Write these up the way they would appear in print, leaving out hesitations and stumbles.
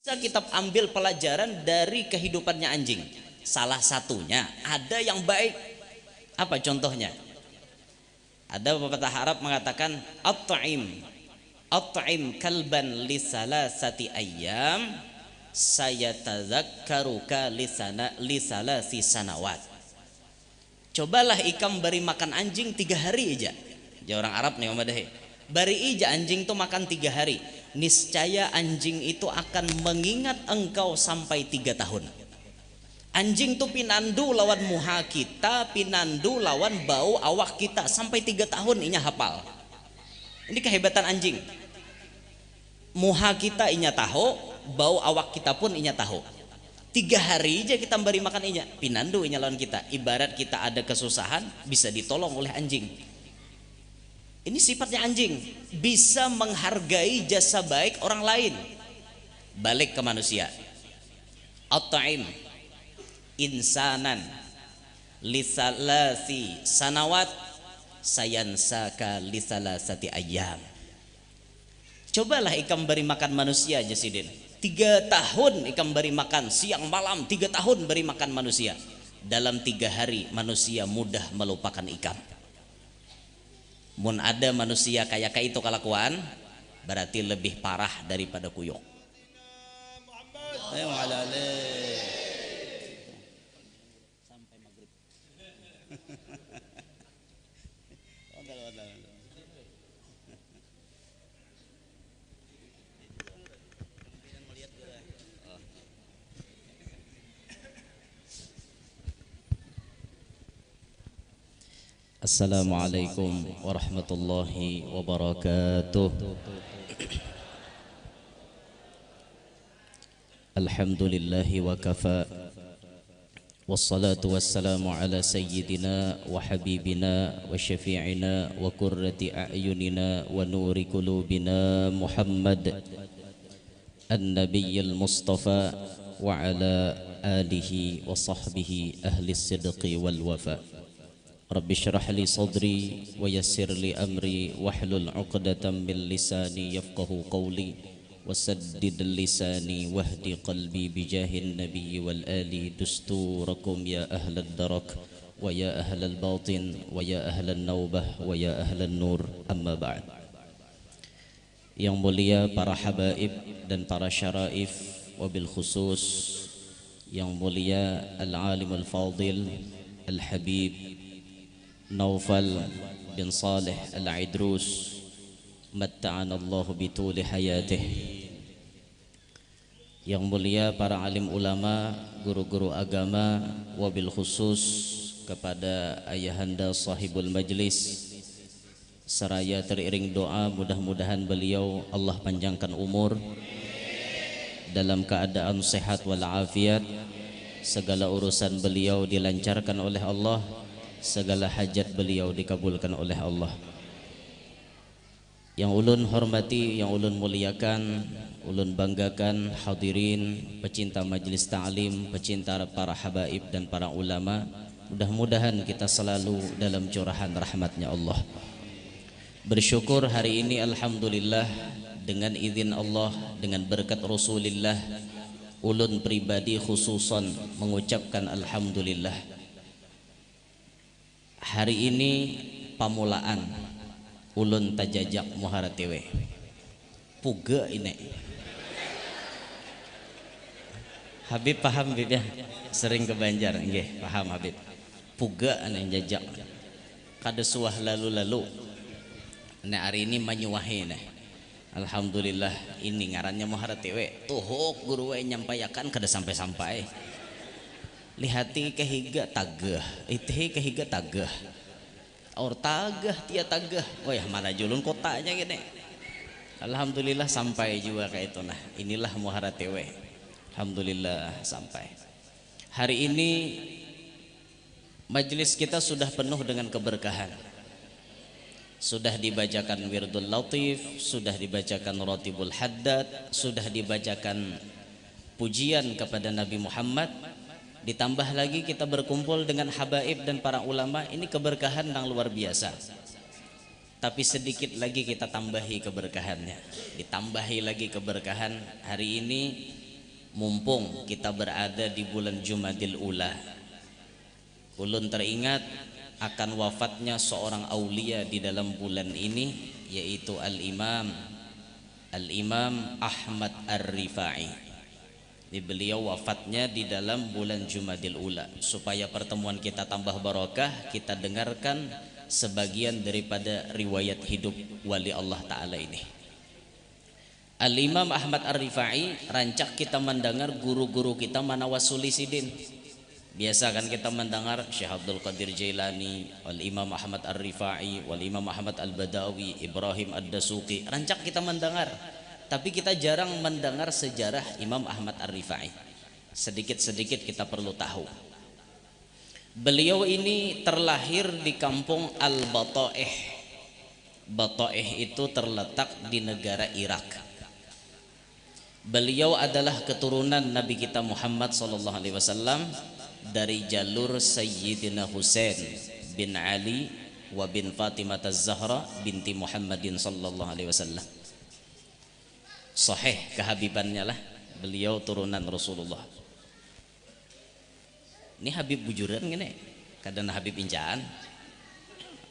Bisa kita ambil pelajaran dari kehidupannya anjing. Salah satunya ada yang baik. Apa contohnya? Ada pepatah Arab mengatakan at'im kalban li salasati ayyam sayatadzakkaruka li salasi sanawat. Cobalah ikam beri makan anjing 3 hari aja. Ya orang Arab nih Madahe. Bari ija anjing tuh makan 3 hari. Niscaya anjing itu akan mengingat engkau sampai 3 tahun. Anjing tuh pinandu lawan muha kita, pinandu lawan bau awak kita sampai 3 tahun inya hafal. Ini kehebatan anjing. Muha kita inya tahu, bau awak kita pun inya tahu. 3 hari aja kita beri makan inya, pinandu inya lawan kita. Ibarat kita ada kesusahan bisa ditolong oleh anjing. Ini sifatnya anjing, bisa menghargai jasa baik orang lain. Balik ke manusia. At'im insanan lisalasi sanawat sayansaka lisalasati ayyam. Cobalah ikam beri makan manusia Jasidin. 3 tahun ikam beri makan siang malam, 3 tahun beri makan manusia. Dalam 3 hari manusia mudah melupakan ikam. Mun ada manusia kayak itu kelakuan, berarti lebih parah daripada kuyok. Sampai maghrib. Assalamualaikum warahmatullahi wabarakatuh. Alhamdulillahi wa kafa. Wassalatu wassalamu ala sayyidina wa habibina wa syafi'ina wa qurrati a'yunina wa nuri qulubina Muhammad an-nabiyyil mustafa wa ala alihi wa sahbihi ahli sidqi wal wafa. Rabbi syrah li sadri wa yassir li amri wahlul 'uqdatam min lisani yafqahu qawli wasaddid lisani wahdi qalbi bijahin nabiyyi wal ali dusturakum ya ahlad darak wa ya ahlal batin wa ya ahlan naubah wa ya ahlan nur amma ba'd. Yang mulia para habaib dan para syaraif, wabil khusus yang mulia al-alimul fadil al-habib Naufal bin Saleh Al-Idrus matta'ana Allah bituli hayatih. Yang mulia para alim ulama, guru-guru agama, wabil khusus kepada ayahanda sahibul majlis, seraya teriring doa mudah-mudahan beliau Allah panjangkan umur dalam keadaan sehat walafiat, segala urusan beliau dilancarkan oleh Allah, segala hajat beliau dikabulkan oleh Allah. Yang ulun hormati, yang ulun muliakan, ulun banggakan hadirin, pecinta majlis ta'lim, pecinta para habaib dan para ulama, mudah-mudahan kita selalu dalam curahan rahmatnya Allah. Bersyukur hari ini alhamdulillah dengan izin Allah, dengan berkat Rasulullah, ulun pribadi khususan mengucapkan alhamdulillah. Hari ini pamulaan ulun tajajak muharatewe puga ini. Habib paham Habib ya, sering ke Banjar nggih, paham Habib. Puga ane jajak kada suah lalu-lalu. Nah hari ini manyuwahe nah. Alhamdulillah ini ngarannya muharatewe. Tuhuk guru we nyampaikan kada sampai-sampai. Lihati kehiga tagah, itihi kehiga tagah, or tagah tia tagah, oh ya mana julun kotanya gini. Alhamdulillah sampai juga kayak itu nah. Inilah muharatewe. Alhamdulillah sampai. Hari ini majelis kita sudah penuh dengan keberkahan. Sudah dibacakan wirdul latif, sudah dibacakan rotibul haddad, sudah dibacakan pujian kepada Nabi Muhammad. Ditambah lagi kita berkumpul dengan habaib dan para ulama, ini keberkahan yang luar biasa. Tapi sedikit lagi kita tambahi keberkahannya, ditambahi lagi keberkahan. Hari ini mumpung kita berada di bulan Jumadil Ula, ulun teringat akan wafatnya seorang aulia di dalam bulan ini, yaitu Al-Imam Ahmad Ar-Rifai. Beliau wafatnya di dalam bulan Jumadil Ula. Supaya pertemuan kita tambah barokah, kita dengarkan sebagian daripada riwayat hidup wali Allah Ta'ala ini. Al-Imam Ahmad Ar-Rifai, rancak kita mendengar guru-guru kita mana wasuli sidin. Biasa kan kita mendengar Syekh Abdul Qadir Jailani, Al-Imam Ahmad Ar-Rifai, Wal-Imam Ahmad Al-Badawi, Ibrahim Ad-Dasuqi. Rancak kita mendengar, tapi kita jarang mendengar sejarah Imam Ahmad Ar-Rifai. Sedikit-sedikit kita perlu tahu. Beliau ini terlahir di kampung Al-Bata'ih. Bata'ih itu terletak di negara Irak. Beliau adalah keturunan Nabi kita Muhammad SAW dari jalur Sayyidina Husain bin Ali wa bin Fatimah Az-Zahra binti Muhammadin SAW. Sahih kehabibannya lah, beliau turunan Rasulullah. Ini Habib bujuran gini, kadang Habib injaan.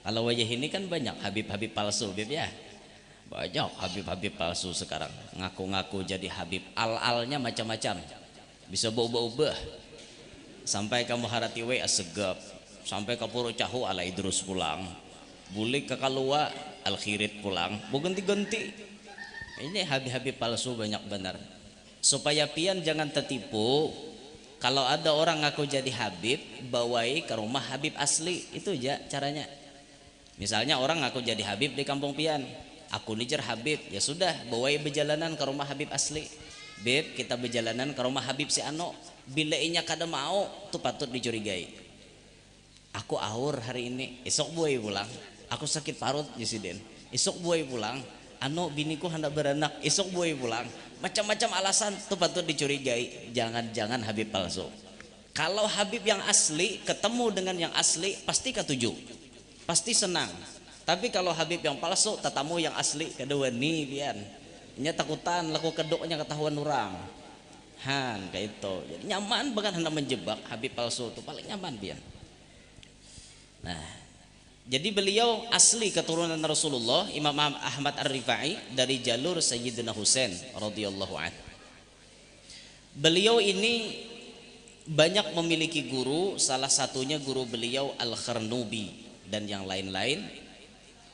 Kalau wajah ini kan banyak Habib-Habib palsu, Habib ya. Banyak Habib-Habib palsu sekarang, ngaku-ngaku jadi Habib. Al-alnya macam-macam, bisa ubah-ubah. Sampai kamu harati we asegap, sampai ke Puro Cahu ala Idrus pulang, bulik ke Kalua Al-Khirit pulang, bu ganti-ganti. Ini Habib-Habib palsu banyak benar. Supaya pian jangan tertipu. Kalau ada orang ngaku jadi Habib, bawai ke rumah Habib asli, itu aja caranya. Misalnya orang ngaku jadi Habib di kampung pian, aku nijer Habib, ya sudah bawai berjalanan ke rumah Habib asli. Beb, kita berjalanan ke rumah Habib si Ano. Bila inya kada mau, tuh patut dicurigai. Aku ahur hari ini, esok buai pulang. Aku sakit parut Jusiden, esok buai pulang. Ano biniku hendak beranak, esok buai pulang. Macam-macam alasan, tuh patut dicurigai. Jangan-jangan Habib palsu. Kalau Habib yang asli ketemu dengan yang asli, pasti ketuju, pasti senang. Tapi kalau Habib yang palsu, tetamu yang asli kedua nih pian, nya takutan laku kedoknya ketahuan orang. Han kayak itu. Jadi nyaman banget hendak menjebak Habib palsu itu paling nyaman pian. Nah, jadi beliau asli keturunan Rasulullah, Imam Ahmad Ar-Rifai dari jalur Sayyidina Husain radhiyallahu anhu. Beliau ini banyak memiliki guru, salah satunya guru beliau Al-Kharnubi dan yang lain-lain.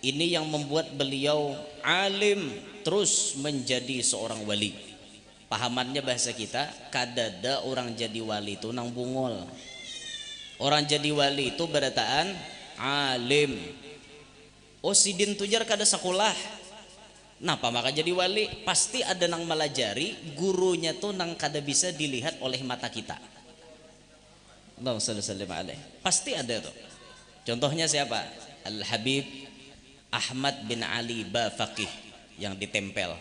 Ini yang membuat beliau alim terus menjadi seorang wali. Pahamannya bahasa kita, kadada orang jadi wali itu nang bungol. Orang jadi wali itu berataan alim. Oh sidin tujar kada sekolah, napa maka jadi wali? Pasti ada nang melajari, gurunya tuh nang kada bisa dilihat oleh mata kita. Allahumma shalli alaihi. Pasti ada tuh. Contohnya siapa? Al-Habib Ahmad bin Ali Bafaqih yang ditempel.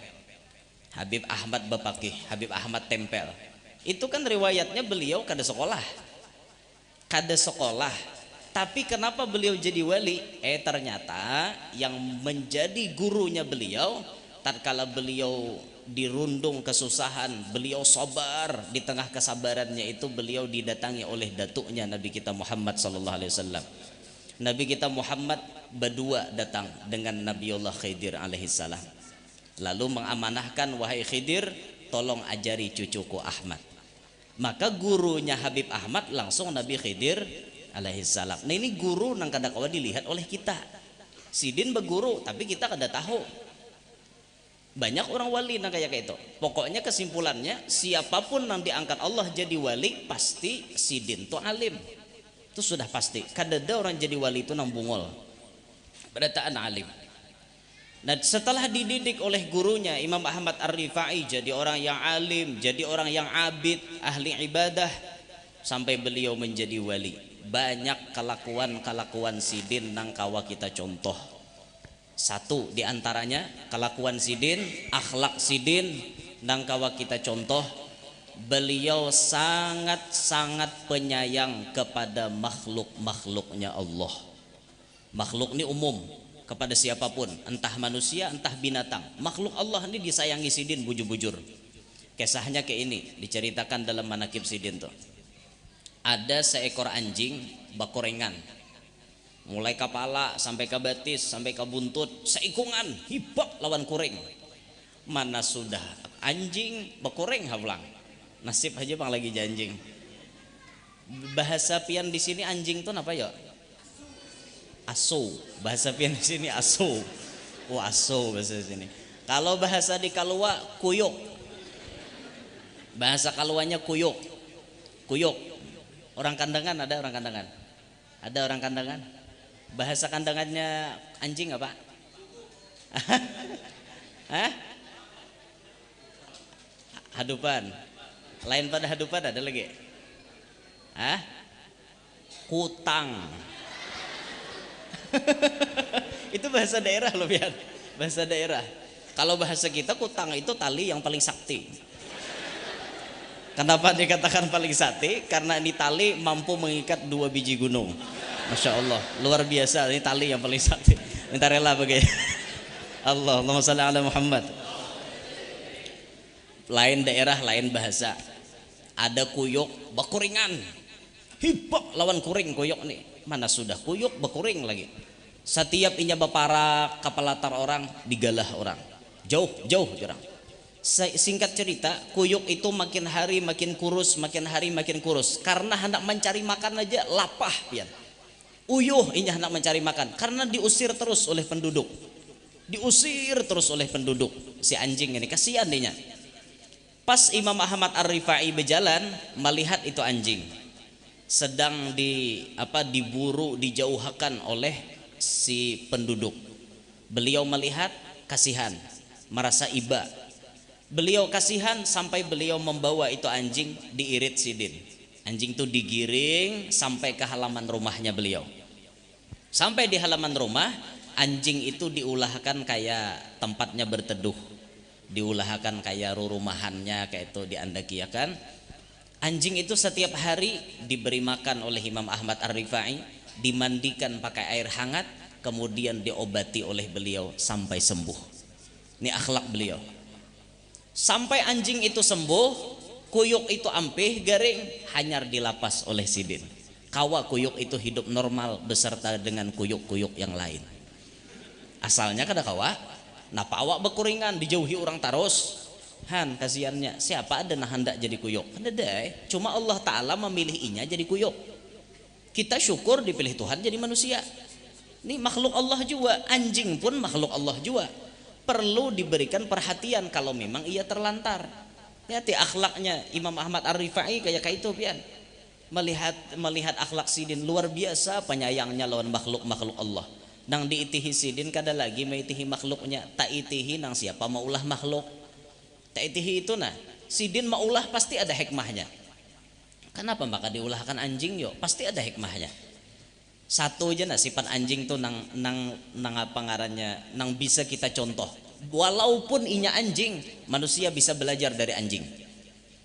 Habib Ahmad Bafaqih, Habib Ahmad tempel. Itu kan riwayatnya beliau kada sekolah. Kada sekolah. Tapi kenapa beliau jadi wali? Ternyata yang menjadi gurunya beliau, tatkala beliau dirundung kesusahan, beliau sabar. Di tengah kesabarannya itu beliau didatangi oleh datuknya Nabi kita Muhammad sallallahu alaihi wasallam. Nabi kita Muhammad berdua datang dengan Nabiullah Khidir alaihi salam. Lalu mengamanahkan, wahai Khidir, tolong ajari cucuku Ahmad. Maka gurunya Habib Ahmad langsung Nabi Khidir alaihi salam. Nah ini guru nang kada kawa dilihat oleh kita. Sidin beguru tapi kita kada tahu. Banyak orang wali nang kayak itu. Pokoknya kesimpulannya, siapapun nang diangkat Allah jadi wali, pasti sidin tu alim. Itu sudah pasti. Kada ada orang jadi wali itu nang bungol. Berataan alim. Nah setelah dididik oleh gurunya Imam Ahmad Ar-Rifai jadi orang yang alim, jadi orang yang abid, ahli ibadah, sampai beliau menjadi wali. Banyak kelakuan-kelakuan sidin nang kawa kita contoh. Satu diantaranya kelakuan sidin, akhlak sidin nang kawa kita contoh. Beliau sangat-sangat penyayang kepada makhluk-makhluknya Allah. Makhluk ini umum, kepada siapapun, entah manusia entah binatang. Makhluk Allah ini disayangi sidin bujur-bujur. Kisahnya kayak ini diceritakan dalam manakib Sidin tuh. Ada seekor anjing bakorengan, mulai kepala sampai ke betis sampai ke buntut seikungan hibak lawan kuring. Mana sudah anjing bakoreng hablang, nasib aja bang lagi janjing. Bahasa pian di sini anjing tuh apa ya? Aso. Bahasa pian di sini aso. Wah aso bahasa sini. Kalau bahasa di Kalua kuyuk. Bahasa Kaluanya kuyuk. Kuyuk. Orang kandangan ada orang kandangan. Ada orang kandangan. Bahasa kandangannya anjing apa? Hah? Hadupan. Lain pada hadupan ada lagi. Hah? Kutang. Itu bahasa daerah loh Pian. Bahasa daerah. Kalau bahasa kita kutang itu tali yang paling sakti. Kenapa dikatakan paling sakti? Karena ini tali mampu mengikat 2 biji gunung. Masya Allah, luar biasa. Ini tali yang paling sakti. Minta rela bagai Allahumma shalli ala Muhammad. Lain daerah, lain bahasa. Ada kuyuk, bakuringan. Hibak lawan kuring kuyuk nih. Mana sudah kuyuk, bakuring lagi. Setiap inya baparak kapalatar orang, digalah orang. Jauh orang. Singkat cerita, kuyuk itu makin hari makin kurus, makin hari makin kurus. Karena hendak mencari makan aja lapah pian. Uyuh inya hendak mencari makan karena diusir terus oleh penduduk. Diusir terus oleh penduduk. Si anjing ini kasihan dinya. Pas Imam Ahmad Ar-Rifai berjalan melihat itu anjing sedang diburu, dijauhkan oleh si penduduk. Beliau melihat kasihan, merasa iba. Beliau kasihan sampai beliau membawa itu anjing diirit Sidin. Anjing itu digiring sampai ke halaman rumahnya beliau. Sampai di halaman rumah, anjing itu diulahkan kayak tempatnya berteduh, diulahkan kayak rumahannya kayak itu diandakiakan. Anjing itu setiap hari diberi makan oleh Imam Ahmad Ar-Rifai, dimandikan pakai air hangat, kemudian diobati oleh beliau sampai sembuh. Ini akhlak beliau. Sampai anjing itu sembuh, kuyuk itu ampih, garing, hanyar dilapas oleh Sidin. Kawa kuyuk itu hidup normal beserta dengan kuyuk-kuyuk yang lain. Asalnya kada kawa, napa awak bekuringan dijauhi orang taros. Han kasihannya, siapa ada nah hendak jadi kuyuk? Kada deh, cuma Allah Ta'ala memilih inya jadi kuyuk. Kita syukur dipilih Tuhan jadi manusia. Ini makhluk Allah juga, anjing pun makhluk Allah juga. Perlu diberikan perhatian kalau memang ia terlantar. Lihat akhlaknya Imam Ahmad Ar-Rifai kayak itu pian. Melihat akhlak Sidin luar biasa penyayangnya lawan makhluk Allah. Nang diitihi Sidin kada lagi meitihi makhluknya, tak itihi nang siapa maulah makhluk. Tak itihi itu nah. Sidin maulah pasti ada hikmahnya. Kenapa maka diulahkan anjing yo? Pasti ada hikmahnya. Satu aja nah sifat anjing tuh nang apa ngarannya, nang bisa kita contoh. Walaupun inya anjing, manusia bisa belajar dari anjing.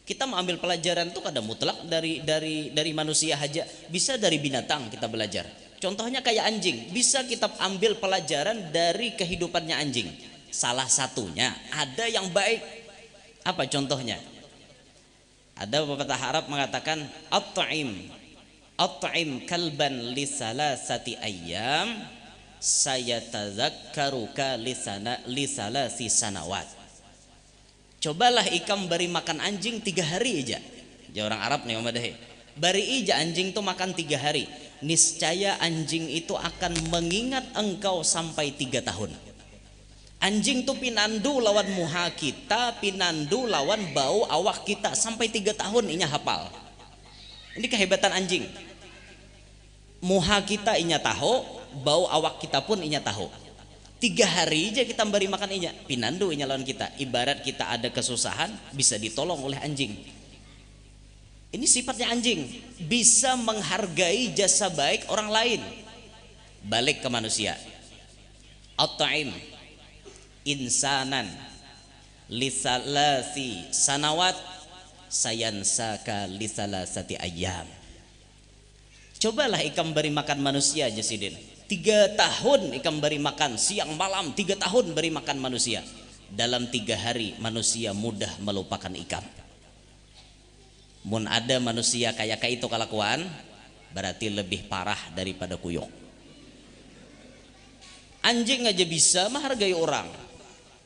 Kita mengambil pelajaran tuh kadang mutlak dari manusia aja, bisa dari binatang kita belajar. Contohnya kayak anjing, bisa kita ambil pelajaran dari kehidupannya anjing. Salah satunya ada yang baik. Apa contohnya? Ada pepatah Arab mengatakan At'im kalban li salasati ayyam sayatadzakkaruka li salasi sanawat. Cobalah ikam beri makan anjing 3 hari aja. Ya orang Arab nih Madahi. Bari ija anjing tuh makan 3 hari. Niscaya anjing itu akan mengingat engkau sampai 3 tahun. Anjing tuh pinandu lawan muha kita, pinandu lawan bau awak kita sampai 3 tahun inya hafal. Ini kehebatan anjing. Muha kita inya tahu, bau awak kita pun inya tahu. 3 hari aja kita beri makan inya, pinandu inya lawan kita. Ibarat kita ada kesusahan bisa ditolong oleh anjing. Ini sifatnya anjing, bisa menghargai jasa baik orang lain. Balik ke manusia. At-ta'im insanan lisalasi sanawat sayansaka lisalasati ayyam. Cobalah ikam beri makan manusia aja Sidin. 3 tahun ikam beri makan siang malam, 3 tahun beri makan manusia. dalam 3 hari manusia mudah melupakan ikan. Mun ada manusia kayak itu kelakuan, berarti lebih parah daripada kuyok. Anjing aja bisa menghargai orang.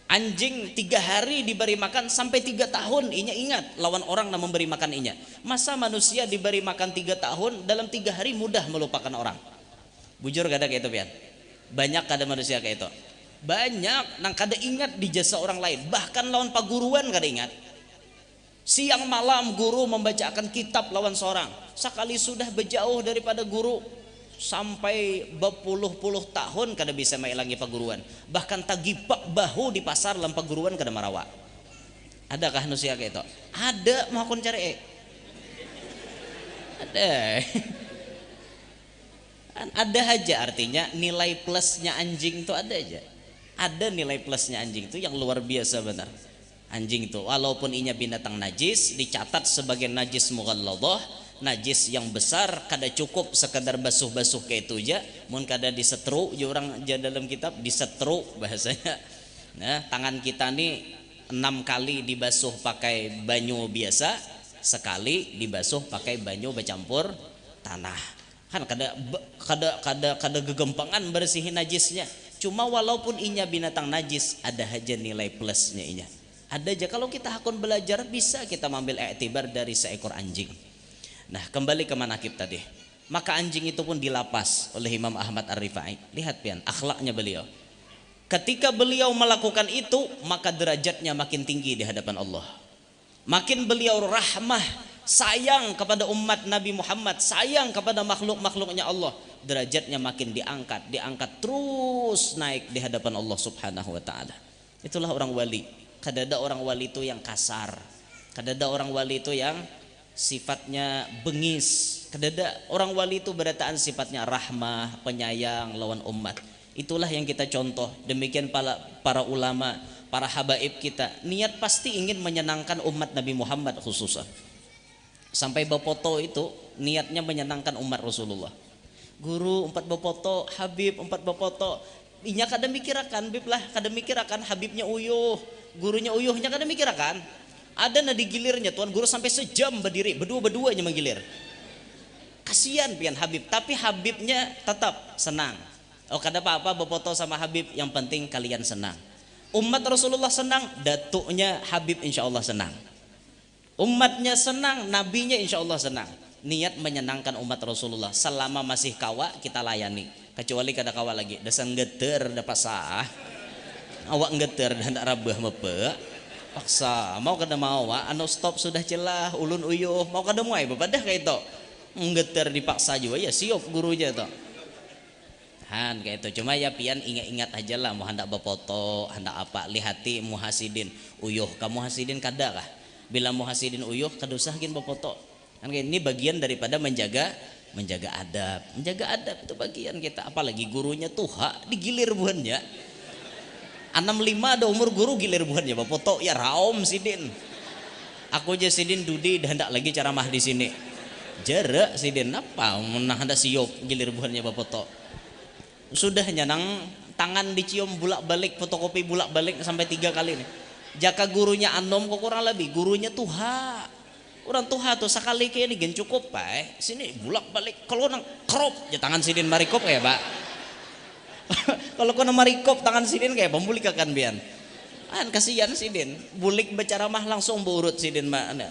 Anjing 3 hari diberi makan sampai 3 tahun inya ingat lawan orang yang memberi makan inya. Masa manusia diberi makan 3 tahun dalam 3 hari mudah melupakan orang? Bujur kada kayak itu pian. Banyak kada manusia kayak itu. Banyak nang kada ingat di jasa orang lain, bahkan lawan paguruan kada ingat. Siang malam guru membacakan kitab lawan seorang, sekali sudah berjauh daripada guru sampai berpuluh-puluh tahun kada bisa mailangi paguruan, bahkan tagipak bahu di pasar lawan paguruan kada marawa. Adakah manusia kayak itu? Ada, mau kon cari ada. Ada aja, artinya nilai plusnya anjing itu ada aja. Ada nilai plusnya anjing itu yang luar biasa benar. Anjing itu walaupun inya binatang najis, dicatat sebagai najis mughalladhah, najis yang besar, kada cukup sekadar basuh-basuh kayak itu aja, mun kada disetru ya orang aja dalam kitab disetru bahasanya. Nah, tangan kita nih 6 kali dibasuh pakai banyu biasa, sekali dibasuh pakai banyu bercampur tanah. Kan kada gegempangan bersihin najisnya. Cuma walaupun inya binatang najis, ada aja nilai plusnya inya. Ada aja kalau kita hakun belajar bisa kita mengambil iktibar dari seekor anjing. Nah, kembali ke manakib tadi. Maka anjing itu pun dilapas oleh Imam Ahmad Ar-Rifai. Lihat pian akhlaknya beliau. Ketika beliau melakukan itu, maka derajatnya makin tinggi di hadapan Allah. Makin beliau rahmah, sayang kepada umat Nabi Muhammad, sayang kepada makhluk-makhluknya Allah, derajatnya makin diangkat terus naik di hadapan Allah Subhanahu wa taala. Itulah orang wali. Kada ada orang wali itu yang kasar, kada ada orang wali itu yang sifatnya bengis, kada ada. Orang wali itu berataan sifatnya rahmah, penyayang lawan umat. Itulah yang kita contoh. Demikian para ulama, para habaib kita, niat pasti ingin menyenangkan umat Nabi Muhammad khususnya. Sampai bapoto itu niatnya menyenangkan umat Rasulullah. Guru 4 bapoto, Habib 4 bapoto, inya kada mikirakan Bib lah, kada mikirakan Habibnya uyuh, gurunya uyuhnya kada mikirakan. Ada na digilirnya tuan guru sampai sejam berdiri, berdua-duanya menggilir. Kasihan pian Habib, tapi Habibnya tetap senang. Oh kada apa-apa bapoto sama Habib, yang penting kalian senang. Umat Rasulullah senang, datuknya Habib insya Allah senang. Umatnya senang, nabinya insya Allah senang. Niat menyenangkan umat Rasulullah. Selama masih kawa kita layani. Kecuali kada kawa lagi, dasar geter dapat sah. Awak geter dan tak rabah mepe. Paksa, mau kada mau, anu stop sudah celah, ulun uyuh, mau kada mau bepadah kayak itu. Geter dipaksa juga ya siop gurunya to. Han kayak itu. Cuma ya pian ingat-ingat aja lah, mau hendak bapoto, hendak apa, lihati muhasidin uyuh, kamu hasidin kada kah? Bila muhasidin uyuh kada usah gin bapoto. Kan ini bagian daripada menjaga adab. Menjaga adab itu bagian kita. Apalagi gurunya tuha digilir buannya. 65 ada umur guru gilir buannya bapoto ya raom sidin. Aku aja sidin dudi dan hendak lagi ceramah di sini. Jarak sidin apa menah hendak siop gilir buannya bapoto. Sudah nyanang tangan dicium bulak-balik, fotokopi bulak-balik sampai 3 kali nih. Jaka gurunya anom kok kurang lebih, gurunya tuha. Orang tuha tuh sekali kayak ini gen cukup pak. Sini bulak-balik kalau nang krop ya tangan sidin marikop ya pak. Kalau kau marikop tangan sidin kayak pembulikakan bian. Kan kasihan sidin. Bulik berceramah langsung berurut sidin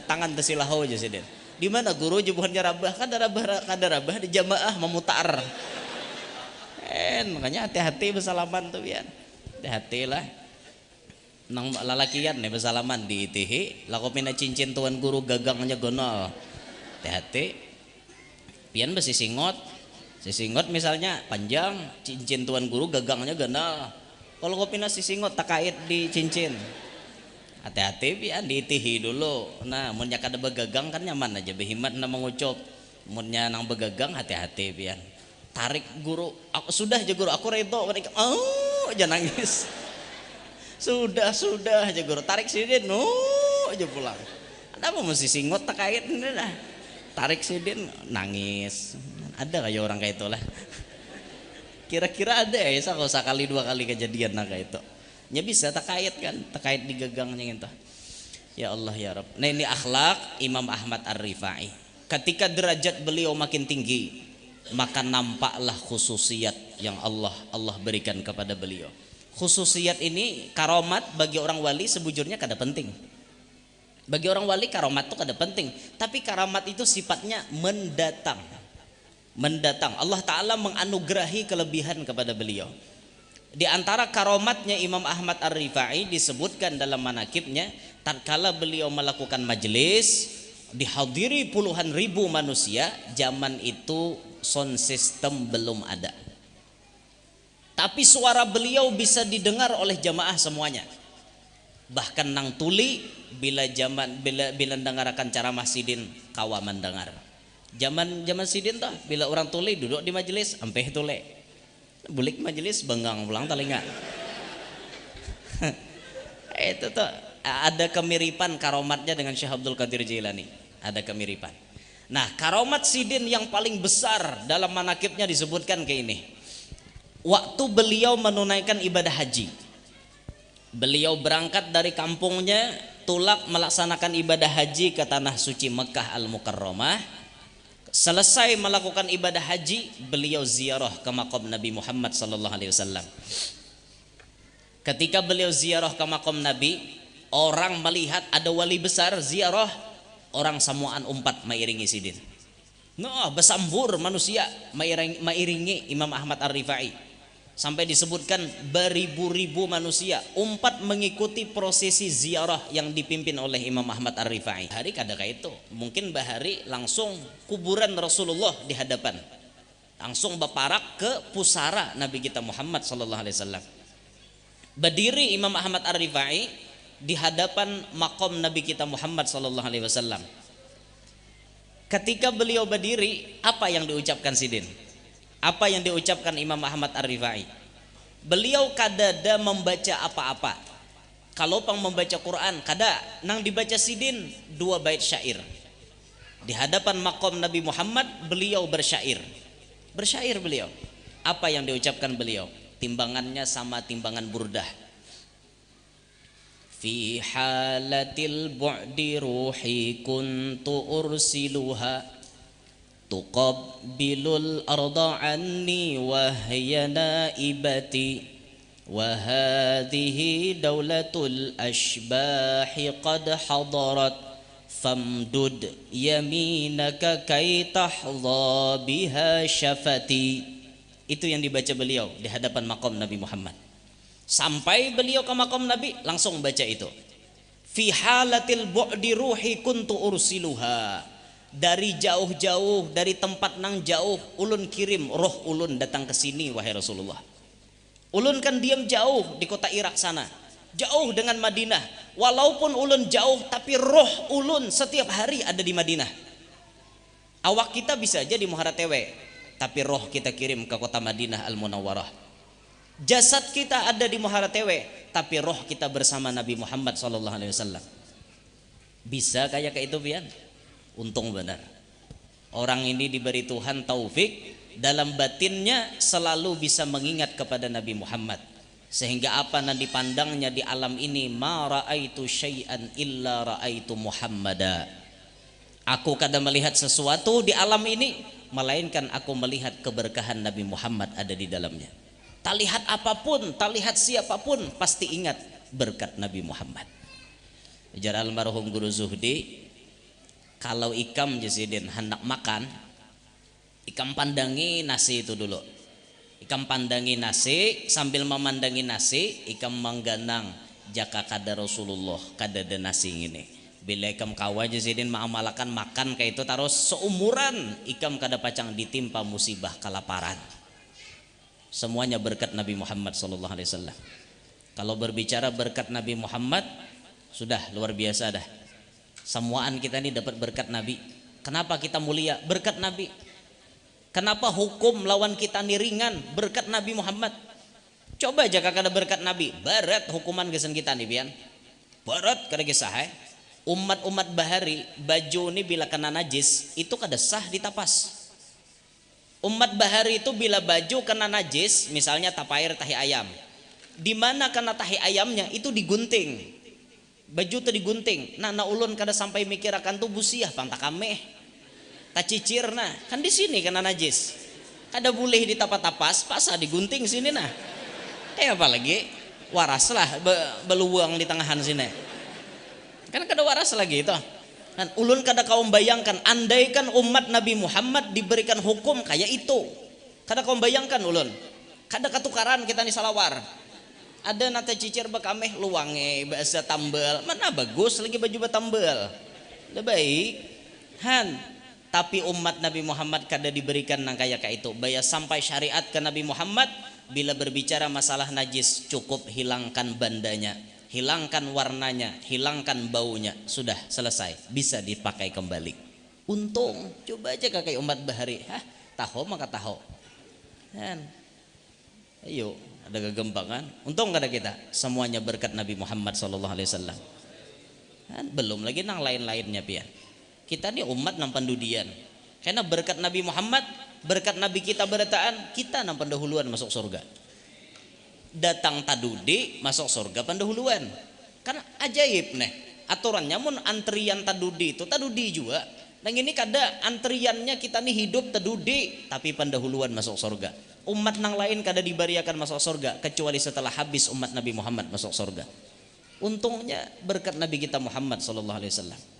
tangan tersilahu aja sidin. Di mana guru jubuhannya rabah kan ada rabah di jamaah memutar. Makanya hati-hati bersalaman tuh bian. Hati-hati lah. Nang lalakian nih bersalaman di itihi lakopina cincin tuan guru gagangnya gonol. Hati-hati. Pian besi singot misalnya panjang, cincin tuan guru gagangnya gonol. Kalau kopina sisingot tak kait di cincin. Hati-hati pian diitihi dulu. Nah, munnya kada begagang kan nyaman aja behimat na mengucap. Munnya nang begagang hati-hati pian. Tarik guru, aku sudah aja guru, aku redo. Oh, jangan nangis. Sudah aja guru, tarik sidin, aja pulang. Ada apa mesti singot tak kait ini dah. Tarik sidin nangis. Ada kayak orang kayak itulah. Kira-kira ada ya, kalau sekali 2 kali kejadian nah kayak itu. nya bisa terkait kan, terkait digegangnya gitu. Ya Allah ya Rabb. Nah ini akhlak Imam Ahmad Ar-Rifai. Ketika derajat beliau makin tinggi, maka nampaklah khususiat yang Allah berikan kepada beliau. Khususiat ini karomat bagi orang wali sebujurnya kada penting. Bagi orang wali karomat itu kada penting, tapi karomat itu sifatnya mendatang. Mendatang. Allah Ta'ala menganugerahi kelebihan kepada beliau. Di antara karomatnya Imam Ahmad Ar-Rifai disebutkan dalam manakibnya, tatkala beliau melakukan majelis dihadiri puluhan ribu manusia, zaman itu sound system belum ada, tapi suara beliau bisa didengar oleh jamaah semuanya. Bahkan nang tuli bila dengarkan ceramah sidin kawa mendengar. Zaman sidin tuh bila orang tuli duduk di majelis ampeh tule bulik majelis benggang pulang telinga. Itu tuh ada kemiripan karomatnya dengan Syekh Abdul Qadir Jailani, ada kemiripan. Nah karomat sidin yang paling besar dalam manakibnya disebutkan kayak ini. Waktu beliau menunaikan ibadah haji, beliau berangkat dari kampungnya tulak melaksanakan ibadah haji ke tanah suci Mekah Al-Mukarramah. Selesai melakukan ibadah haji, beliau ziarah ke makam Nabi Muhammad sallallahu alaihi wasallam. Ketika beliau ziarah ke makam Nabi, orang melihat ada wali besar ziarah, orang samuan umpat mairingi sidin. Nah, besambur manusia mairingi Imam Ahmad Ar-Rifai. Sampai disebutkan beribu-ribu manusia umpat mengikuti prosesi ziarah yang dipimpin oleh Imam Ahmad Ar-Rifai. Hari kada kayak itu, mungkin bahari langsung kuburan Rasulullah di hadapan, langsung berparak ke pusara Nabi kita Muhammad sallallahu alaihi wasallam. Berdiri Imam Ahmad Ar-Rifai di hadapan makom Nabi kita Muhammad sallallahu alaihi wasallam. Ketika beliau berdiri, apa yang diucapkan sidin? Apa yang diucapkan Imam Ahmad Ar-Rifai? Beliau kadada membaca apa-apa. Kalau pang membaca Quran, kada nang dibaca sidin 2 bait syair. Di hadapan makom Nabi Muhammad beliau bersyair. Bersyair beliau. Apa yang diucapkan beliau? Timbangannya sama timbangan burdah. Fi halatil bu'di ruhi kuntu ursiluha tuqabbilul arda anni wa hiya naibati wa hadhihi daulatul ashbahi qad hadarat famdud yaminaka kay tahdha biha syafati. Itu yang dibaca beliau di hadapan makom Nabi Muhammad. Sampai beliau ke makom Nabi langsung baca itu. Fi halatil bu'di ruhi kuntu ursiluha. Dari jauh-jauh, dari tempat nang jauh, ulun kirim roh ulun datang ke sini wahai Rasulullah. Ulun kan diam jauh di kota Irak sana, jauh dengan Madinah. Walaupun ulun jauh, tapi roh ulun setiap hari ada di Madinah. Awak kita bisa aja di Muharatewe, tapi roh kita kirim ke kota Madinah Al-Munawwarah. Jasad kita ada di Muharatewe, tapi roh kita bersama Nabi Muhammad SAW. Bisa kayak itu pian? Untung benar. Orang ini diberi Tuhan taufik, dalam batinnya selalu bisa mengingat kepada Nabi Muhammad, sehingga apa yang dipandangnya di alam ini, ma ra'aitu syai'an illa ra'aitu Muhammada. Aku kadang melihat sesuatu di alam ini, melainkan aku melihat keberkahan Nabi Muhammad ada di dalamnya. Tak lihat apapun, tak lihat siapapun, pasti ingat berkat Nabi Muhammad. Ujar almarhum Guru Zuhdi, kalau ikam jasidin hendak makan, ikam pandangi nasi itu dulu. Ikam pandangi nasi, sambil memandangi nasi, ikam mengganang jaka kada Rasulullah kada ada nasi ini. Bila ikam kawa jasidin ma'amalakan makan kayak itu taruh seumuran, ikam kada pacang ditimpa musibah kelaparan. Semuanya berkat Nabi Muhammad SAW. Kalau berbicara berkat Nabi Muhammad, sudah luar biasa dah. Semuaan kita ini dapat berkat Nabi. Kenapa kita mulia? Berkat Nabi. Kenapa hukum lawan kita ini ringan? Berkat Nabi Muhammad. Coba aja kakak ada berkat Nabi, berat hukuman gesen kita nih pian. Berat kada kisah. Umat-umat bahari baju ini bila kena najis itu kada sah ditapas. Umat bahari itu bila baju kena najis, misalnya tapair tahi ayam, di mana kana tahi ayamnya itu digunting, baju tuh digunting. Nah ulun kada sampai mikir akan tuh busiah pang tak kameh tak cicir, nah kan di sini kana najis kada boleh ditapas-tapas pasah digunting sini nah apa lagi waras lah beluang di tengahan sini kan kada waras lagi itu kan. Ulun kada kaum bayangkan andaikan umat Nabi Muhammad diberikan hukum kayak itu, kada kaum bayangkan ulun kada katukaran kita nih salawar. Ada nate cicir bekameh luange bahasa tambel mana bagus lagi baju betambel lebih baik han. Tapi umat Nabi Muhammad kada diberikan nang kayak itu. Baya sampai syariat ke Nabi Muhammad bila berbicara masalah najis cukup hilangkan bandanya, hilangkan warnanya, hilangkan baunya, sudah selesai, bisa dipakai kembali. Untung coba aja kayak umat bahari, tahu maka tahu kan. Ayo ada kegembangan, untung kada kita semuanya berkat Nabi Muhammad SAW kan. Belum lagi nang lain-lainnya pian. Kita nih umat nang pandudian karena berkat Nabi Muhammad, berkat Nabi kita berataan kita nang pendahuluan masuk surga. Datang tadudi masuk surga pendahuluan kan ajaib nih aturannya. Mun antrian tadudi itu tadudi juga nang ini kada antriannya kita nih hidup tadudi tapi pendahuluan masuk surga. Umat nang lain kada dibariakan masuk surga kecuali setelah habis umat Nabi Muhammad masuk surga. Untungnya berkat Nabi kita Muhammad SAW.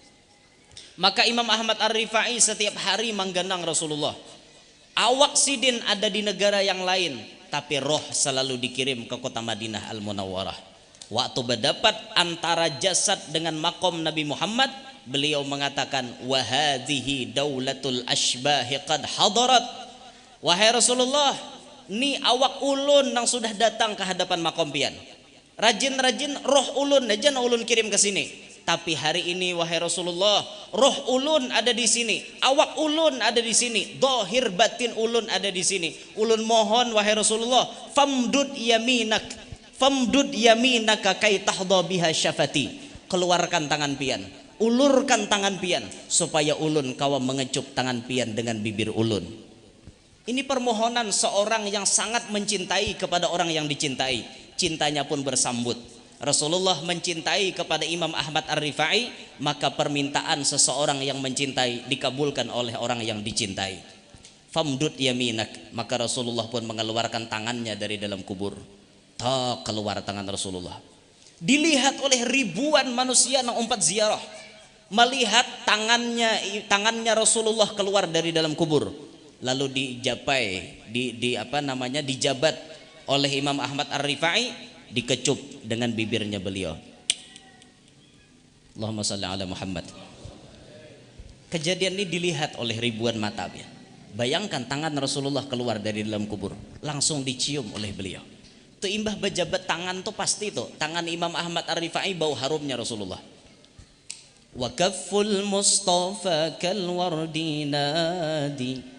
Maka Imam Ahmad Ar-Rifai setiap hari menggendang Rasulullah. Awak sidin ada di negara yang lain, tapi roh selalu dikirim ke kota Madinah Al-Munawwarah. Waktu berdapat antara jasad dengan makom Nabi Muhammad, beliau mengatakan wa hadhihi daulatul asbahi qad hadarat. Wahai Rasulullah, ni awak ulun yang sudah datang ke hadapan makom pian. Rajin-rajin roh ulun aja ulun kirim ke sini. Tapi hari ini wahai Rasulullah, roh ulun ada di sini, awak ulun ada di sini, zahir batin ulun ada di sini. Ulun mohon wahai Rasulullah, famdud yaminaka kai tahdha biha syafati. Keluarkan tangan pian, ulurkan tangan pian supaya ulun kawa mengecup tangan pian dengan bibir ulun. Ini permohonan seorang yang sangat mencintai kepada orang yang dicintai. Cintanya pun bersambut. Rasulullah mencintai kepada Imam Ahmad Ar-Rifai, maka permintaan seseorang yang mencintai dikabulkan oleh orang yang dicintai. Famdud yaminak, maka Rasulullah pun mengeluarkan tangannya dari dalam kubur. Tak keluar tangan Rasulullah. Dilihat oleh ribuan manusia yang umpat ziarah, melihat tangannya Rasulullah keluar dari dalam kubur. Lalu dijabat oleh Imam Ahmad Ar-Rifai, dikecup dengan bibirnya beliau. Allahumma shalli ala Muhammad. Kejadian ini dilihat oleh ribuan mata. Bayangkan tangan Rasulullah keluar dari dalam kubur, langsung dicium oleh beliau. Itu imbah bejabat tangan tuh pasti tuh tangan Imam Ahmad Ar-Rifai bau harumnya Rasulullah. Wa kafful Mustafa kal wardinadi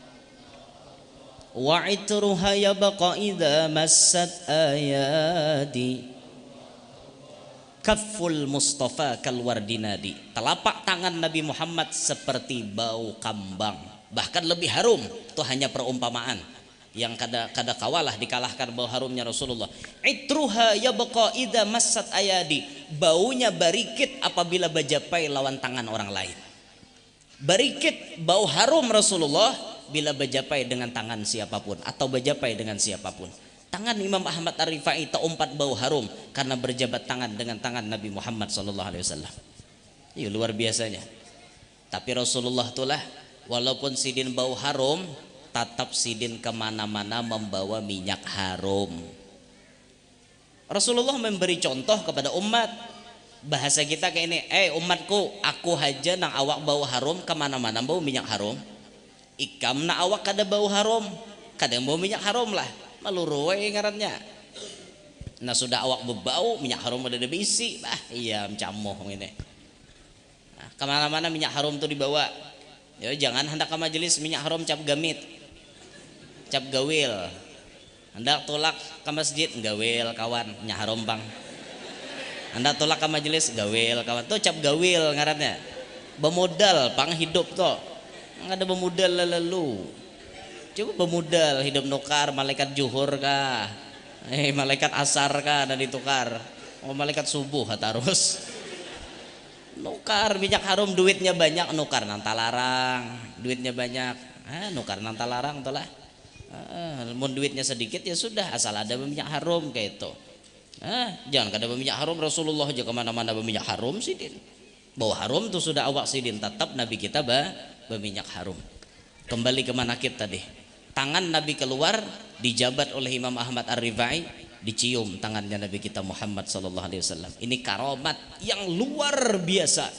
wa itruha yabqa idza massat ayadi. Kafful Mustafa kal wardinadi, telapak tangan Nabi Muhammad seperti bau kambang, bahkan lebih harum. Itu hanya perumpamaan yang kada kawalah dikalahkan bau harumnya Rasulullah. Itruha yabqa idza massat ayadi, baunya barikit apabila bajapai lawan tangan orang lain. Barikit bau harum Rasulullah bila berjapai dengan tangan siapapun atau berjapai dengan siapapun. Tangan Imam Ahmad Ar-Rifai terumpat bau harum karena berjabat tangan dengan tangan Nabi Muhammad SAW. Iya, luar biasanya. Tapi Rasulullah itulah walaupun sidin bau harum, tetap sidin kemana-mana membawa minyak harum. Rasulullah memberi contoh kepada umat. Bahasa kita kayak ini, umatku, aku haja nang awak bau harum, kemana-mana bau minyak harum. Ikam na awak kada bau harum, kada bau minyak harum lah, maluruwe ngarannya. Nah sudah awak berbau minyak harum ada bisi, iya mencamoh ini. Nah, kemana-mana minyak harum tuh dibawa. Ya jangan hendak ke majelis minyak harum cap gamit, cap gawil. Hendak tolak ke masjid gawil kawan minyak harum bang. Hendak tolak ke majelis gawil kawan, tuh cap gawil ngarannya. Bemodal pang hidup tuh. Nggak ada bermodal lalu, coba bermodal hidup nukar malaikat juhur kah, Malaikat asar kan dan ditukar. Oh malaikat subuh terus. Nukar minyak harum duitnya banyak nukar nanta larang. Duitnya banyak. Nukar nanta larang tuh lah. Mun duitnya sedikit ya sudah asal ada minyak harum kayak itu. Jangan kada minyak harum Rasulullah aja kemana-mana minyak harum sidin. Bawa harum tuh sudah awak sidin tetap Nabi kita berminyak harum. Kembali ke manakib tadi. Tangan Nabi keluar dijabat oleh Imam Ahmad Ar-Rifai, dicium tangannya Nabi kita Muhammad sallallahu alaihi wasallam. Ini karamat yang luar biasa.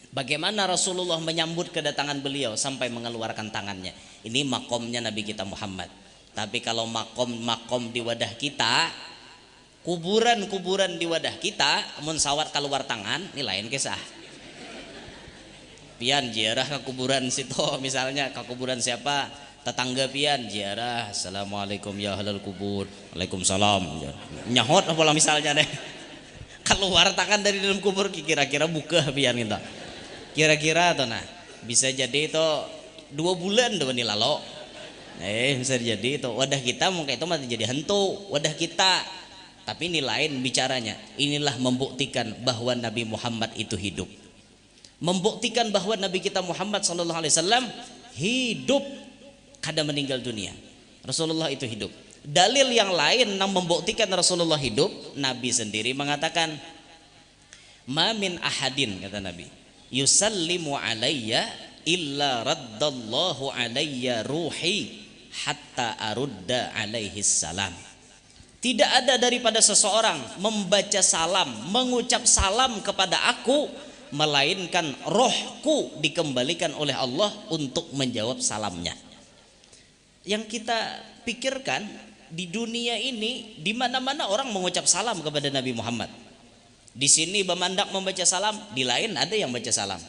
Bagaimana Rasulullah menyambut kedatangan beliau sampai mengeluarkan tangannya. Ini makomnya Nabi kita Muhammad. Tapi kalau makom di wadah kita, kuburan di wadah kita, mun sawat keluar tangan, ini lain kisah. Pian ziarah ke kuburan situ, misalnya ke kuburan siapa? Tetangga pian ziarah, assalamualaikum ya ahlal kubur, waalaikumsalam. Nyahot apa misalnya deh. Keluar tangan dari dalam kubur kira-kira buka pian kita. Kira-kira tuh nah bisa jadi itu 2 bulan tuh ini lalu. Bisa jadi itu wadah kita mungkin itu masih jadi hantu wadah kita. Tapi ini lain bicaranya. Inilah membuktikan bahwa Nabi Muhammad itu hidup. Membuktikan bahwa Nabi kita Muhammad sallallahu alaihi wasallam hidup, kada meninggal dunia. Rasulullah itu hidup. Dalil yang lain yang membuktikan Rasulullah hidup, Nabi sendiri mengatakan, "Ma min ahadin," kata Nabi, "yusallimu alayya illa raddallahu alayya ruhi hatta arudda alaihi salam." Tidak ada daripada seseorang membaca salam, mengucap salam kepada aku, melainkan rohku dikembalikan oleh Allah untuk menjawab salamnya. Yang kita pikirkan di dunia ini, di mana-mana orang mengucap salam kepada Nabi Muhammad. Di sini Bamandak membaca salam, di lain ada yang membaca salam.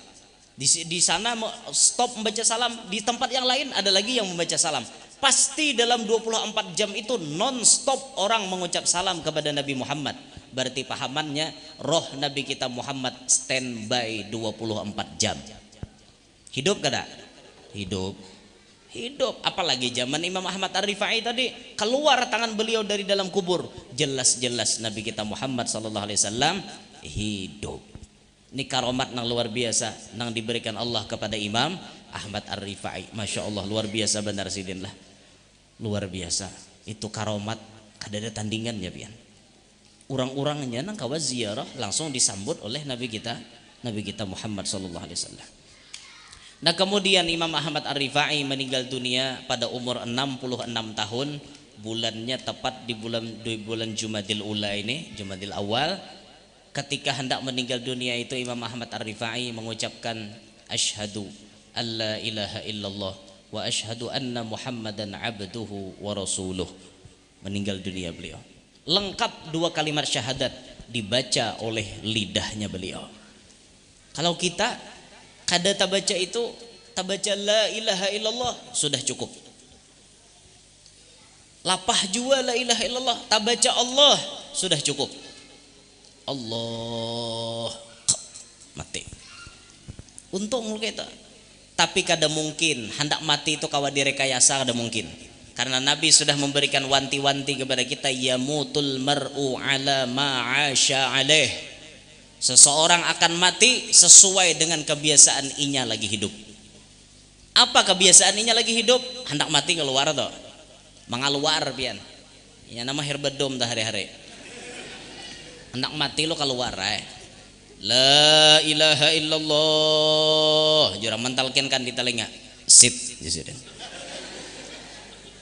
Di sana stop membaca salam, di tempat yang lain ada lagi yang membaca salam. Pasti dalam 24 jam itu non-stop orang mengucap salam kepada Nabi Muhammad. Berarti pahamannya roh Nabi kita Muhammad standby 24 jam. Hidup kada? Hidup. Hidup. Apalagi zaman Imam Ahmad Ar-Rifai tadi, keluar tangan beliau dari dalam kubur, jelas-jelas Nabi kita Muhammad sallallahu alaihi wasallam hidup. Ini karomat yang luar biasa yang diberikan Allah kepada Imam Ahmad Ar-Rifai. Masya Allah luar biasa benar sidin lah. Luar biasa. Itu karomat kada ada tandingannya pian. Orang-orangnya nang kawa ziarah langsung disambut oleh Nabi kita Muhammad sallallahu alaihi wasallam. Nah kemudian Imam Ahmad Ar-Rifai meninggal dunia pada umur 66 tahun. Bulannya tepat di bulan Jumadil Ula ini, Jumadil Awal. Ketika hendak meninggal dunia itu Imam Ahmad Ar-Rifai mengucapkan asyhadu alla ilaha illallah wa asyhadu anna Muhammadan abduhu wa rasuluh. Meninggal dunia beliau. Lengkap 2 kalimat syahadat dibaca oleh lidahnya beliau. Kalau kita kada tabaca itu, tabaca la ilaha illallah sudah cukup. Lapah jua la ilaha illallah, tabaca Allah sudah cukup. Allah mati. Untung kita. Tapi kada mungkin hendak mati itu kawa direkayasa, kada mungkin. Karena Nabi sudah memberikan wanti-wanti kepada kita, yamutul mar'u ala ma'asha alaih. Seseorang akan mati sesuai dengan kebiasaan inya lagi hidup. Apa kebiasaan inya lagi hidup? Hendak mati keluar toh. Mengaluar pian. Ya nama herbedom dah hari-hari. Hendak mati lo keluar La ilaha illallah. Jurang mentalkan kan di telinga. Sit.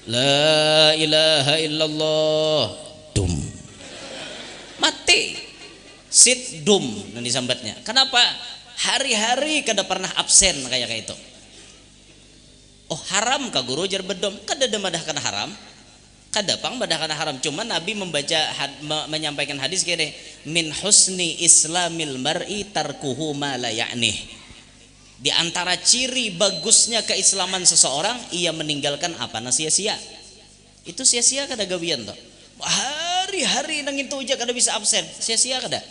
La ilaha illallah. Dum. Mati. Sit dum nanti sambatnya. Kenapa? Hari-hari kada pernah absen kayak itu. Oh haram ka guru jar bedom. Kada demadah kana haram. Kada pang badah kana haram. Cuma Nabi menyampaikan hadis kene, min husni islamil mar'i tarkuhu ma la ya'nih. Di antara ciri bagusnya keislaman seseorang, ia meninggalkan apa na sia-sia. Itu sia-sia kada gawian toh. Hari-hari nang itu aja kada bisa absen. Sia-sia kada.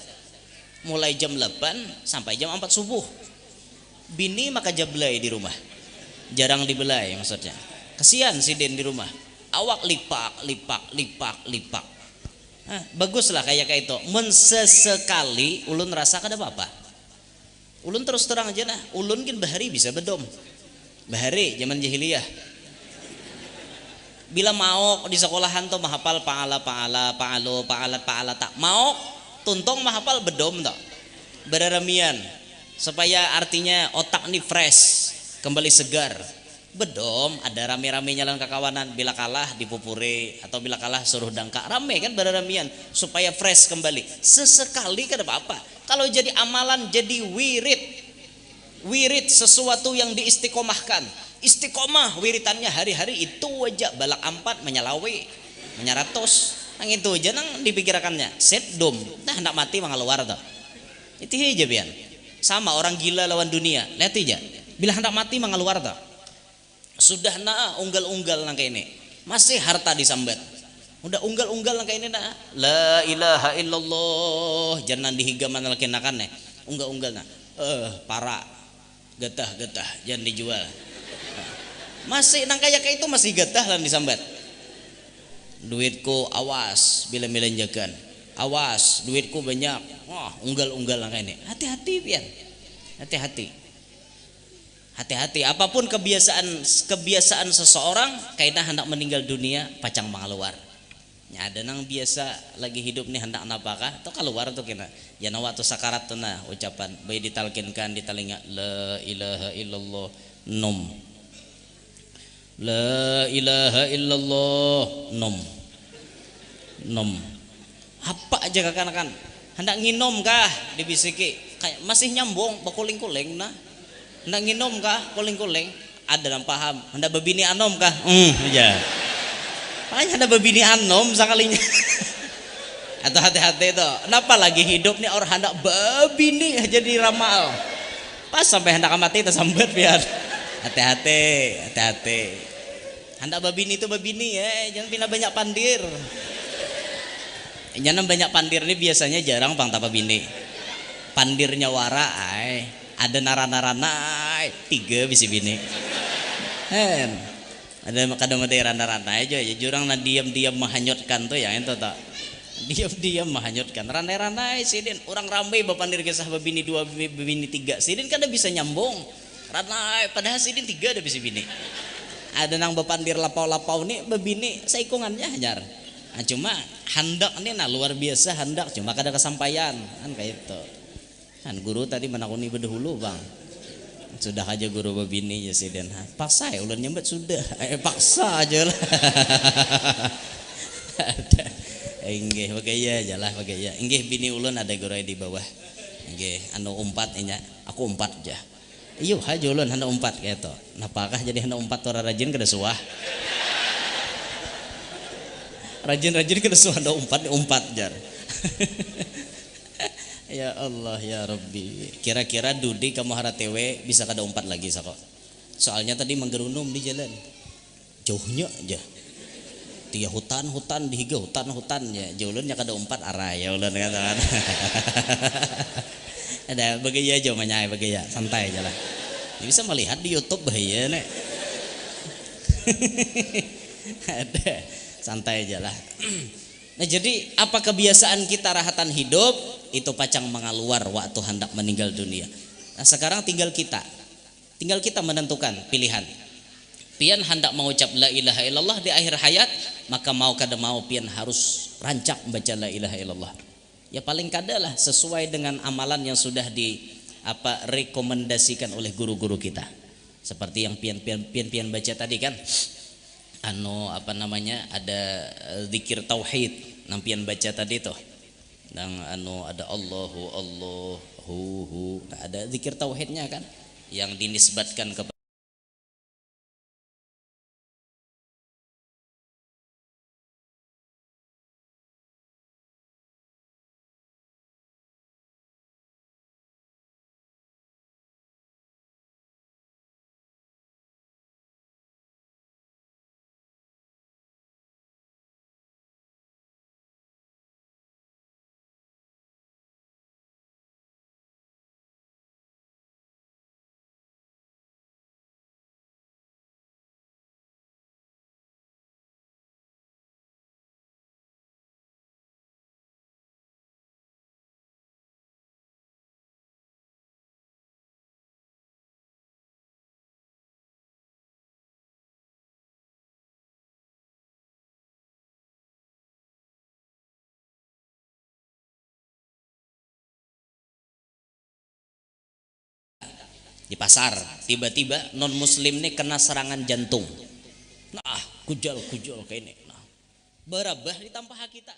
Mulai jam 8 sampai jam 4 subuh. Bini maka jablay di rumah. Jarang dibelai maksudnya. Kasihan si Den di rumah. awak lipak lipak lipak lipak. Baguslah kayak itu. Sesekali ulun rasa kada apa-apa. Ulun terus terang aja nah, ulun kan bahari bisa bedom. Bahari zaman jahiliyah. Bila mau di sekolahan tuh mahapal paala paala paalo paalat paala tak mau tuntong mahapal bedom tak beraramian supaya artinya otak nih fresh kembali segar bedom ada rame-ramenya lan kekawanan bila kalah dipupuri atau bila kalah suruh dangka rame kan beraramian supaya fresh kembali sesekali kan apa-apa kalau jadi amalan jadi wirid sesuatu yang diistiqomahkan istiqomah wiritannya hari-hari itu aja balak ampat menyalawi menyaratos nang itu aja nang dipikirkannya set dom nah hendak mati mangaluar tuh itu aja bian sama orang gila lawan dunia lihat aja bila hendak mati mangaluar tuh sudah na unggal-unggal nang kayak ini masih harta disambat udah unggal-unggal nang kayak ini na la ilaha illallah jangan dihigaman lagi nakan unggal-unggal na para getah jangan dijual masih nang kayak itu masih getah lan disambat duitku awas bila milenjakan awas duitku banyak wah unggal-unggal nang ini hati-hati pian hati-hati apapun kebiasaan seseorang kaidah hendak meninggal dunia pacang mangaluar nya ada nang biasa lagi hidup nih hendak napakah atau keluar tuh kena ya na waktu sakarat tuh nah ucapan bayi ditalkinkan di telinga la ilaha illallah nom la ilaha illallah nom apa aja kakak-kakak hendak nginom kah dibisiki kayak masih nyambung bakuling-kuling nah hendak nginom kah kuling-kuling ada yang paham hendak bebini anom kah aja makanya ada bebini anom sekalinya atau hati-hati itu kenapa lagi hidup nih orang hendak bebini jadi ramal pas sampai hendak mati tersambat biar hati-hati hendak babini itu babini ya jangan pindah banyak pandir jangan banyak pandir ini biasanya jarang bang tapa bini pandirnya wara ada narana-narana 3 bisi bini ada kadang ada rana-rana aja ya jurang na diam-diam menghanyutkan tuh yang itu tak diam-diam menghanyutkan rana-rana sidin orang ramai bapandir kisah babini 2 babini 3 sidin kan bisa nyambung rana padahal sidin 3 ada bisa bini ada nang bapandir lapau-lapau nih babini saikungannya hajar nah, cuma hendak nih nah luar biasa hendak cuma kada kesampaian kan kayak itu kan guru tadi menakuni berdahulu bang sudah aja guru babini ya sidin paksa ya ulun nyambet sudah paksa aja lah enggih bagaya aja lah bagaya enggih bini ulun ada guru di bawah enggih anu umpat nya aku umpat aja iyo aja ulun hendak umpat gitu napakah jadi hendak umpat tora rajin kada suah rajin-rajin kada suah hendak umpat jar ya Allah ya Rabbi kira-kira Dudi kamu haratewe bisa kada umpat lagi sako soalnya tadi menggerunum di jalan jauhnya aja tiga hutan dihiga hutan ya jaulunnya kada umpat arah ya ulun katakan ada bagaya aja manyai bagaya santai aja lah bisa melihat di YouTube bahaya nek ada santai aja lah nah jadi apa kebiasaan kita rahatan hidup itu pacang mengaluar waktu hendak meninggal dunia nah sekarang tinggal kita menentukan pilihan pian hendak mengucap la ilaha illallah di akhir hayat maka mau kada mau pian harus rancak membaca la ilaha illallah ya paling kada lah sesuai dengan amalan yang sudah rekomendasikan oleh guru-guru kita seperti yang pian baca tadi kan apa namanya ada zikir tauhid yang pian baca tadi tuh dan ada Allahu ada zikir tauhidnya kan yang dinisbatkan kepada di pasar tiba-tiba non muslim nih kena serangan jantung, nah kujal kayak ini, nah berabah ditampah kita